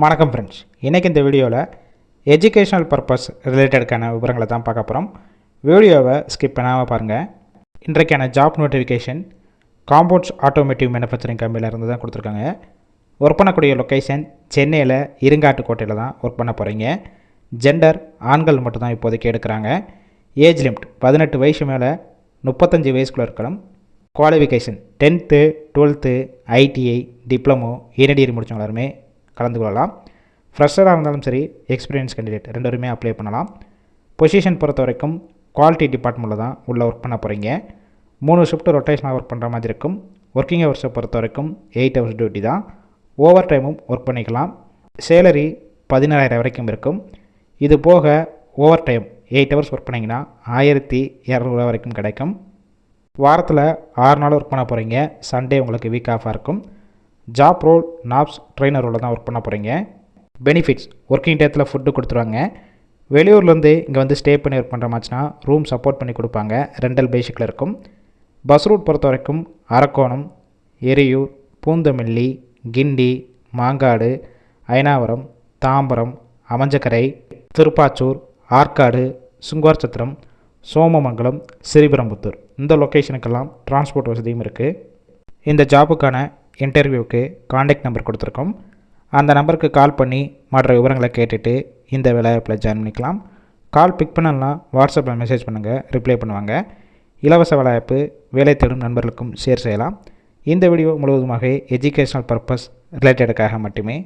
வணக்கம் ஃப்ரெண்ட்ஸ், இன்றைக்கி இந்த வீடியோவில் எஜுகேஷனல் பர்பஸ் ரிலேட்டடுக்கான விவரங்களை தான் பார்க்க போகிறோம். வீடியோவை ஸ்கிப் பண்ணாமல் பாருங்கள். இன்றைக்கான job notification compounds automotive manufacturing கம்பெனியிலேருந்து தான் கொடுத்துருக்காங்க. ஒர்க் பண்ணக்கூடிய லொக்கேஷன் சென்னையில் இருங்காட்டுக்கோட்டையில் தான் ஒர்க் பண்ண போகிறீங்க. ஜெண்டர் ஆண்கள் மட்டும் தான் இப்போதைக்கு எடுக்கிறாங்க. ஏஜ் லிமிட் 18 வயசு மேலே 35 வயசுக்குள்ளே இருக்கணும். Qualification 10th 12th ITI diploma engineering முடித்தவங்க எல்லாருமே கலந்து கொள்ளலாம். ஃப்ரெஷராக இருந்தாலும் சரி, எக்ஸ்பீரியன்ஸ் கேண்டிடேட் ரெண்டு பேருமே அப்ளை பண்ணலாம். பொசிஷன் பொறுத்த வரைக்கும் குவாலிட்டி டிபார்ட்மெண்ட்டில் தான் உள்ளே ஒர்க் பண்ண போகிறீங்க. 3 ஷிஃப்ட் ரொட்டேஷனாக ஒர்க் பண்ணுற மாதிரி இருக்கும். ஒர்க்கிங் ஹவர்ஸை பொறுத்த வரைக்கும் 8 hours டியூட்டி தான். ஓவர் டைமும் ஒர்க் பண்ணிக்கலாம். சேலரி 17,000 வரைக்கும் இருக்கும். இது போக ஓவர் டைம் 8 hours ஒர்க் பண்ணிங்கன்னா 1,200 வரைக்கும் கிடைக்கும். வாரத்தில் 6 நாள் ஒர்க் பண்ண போகிறீங்க. சண்டே உங்களுக்கு வீக் ஆஃபாக இருக்கும். ஜாப் ரோல் நாப்ஸ் ட்ரெயினர் ரோலில் தான் ஒர்க் பண்ண போகிறீங்க. பெனிஃபிட்ஸ் ஒர்க்கிங் டேத்தில் ஃபுட்டு கொடுத்துருவாங்க. வெளியூர்லேருந்து இங்கே வந்து ஸ்டே பண்ணி ஒர்க் பண்ணுற மாதிரினா ரூம் சப்போர்ட் பண்ணி கொடுப்பாங்க. ரெண்டல் பேசிக்கில் இருக்கும். பஸ் ரூட் பொறுத்த வரைக்கும் அரக்கோணம், எரியூர், பூந்தமல்லி, கிண்டி, மாங்காடு, அயனாவரம், தாம்பரம், அமஞ்சக்கரை, திருப்பாச்சூர், ஆற்காடு, சுங்குவார்சத்திரம், சோமமங்கலம், ஸ்ரீபெரும்புத்தூர் இந்த லொக்கேஷனுக்கெல்லாம் டிரான்ஸ்போர்ட் வசதியும் இருக்குது. இந்த ஜாபுக்கான இன்டர்வியூவுக்கு காண்டாக்ட் நம்பர் கொடுத்துருக்கோம். அந்த நம்பருக்கு கால் பண்ணி மற்ற விவரங்களை கேட்டுட்டு இந்த வேலைவாய்ப்பில் ஜாயின் பண்ணிக்கலாம். கால் பிக் பண்ணலாம், வாட்ஸ்அப்பில் மெசேஜ் பண்ணுங்கள், ரிப்ளை பண்ணுவாங்க. இலவச வேலைவாய்ப்பு வேலை தேடும் நண்பர்களுக்கும் ஷேர் செய்யலாம். இந்த வீடியோ முழுவதுமாக எஜுகேஷனல் பர்பஸ் ரிலேட்டடுக்காக மட்டுமே.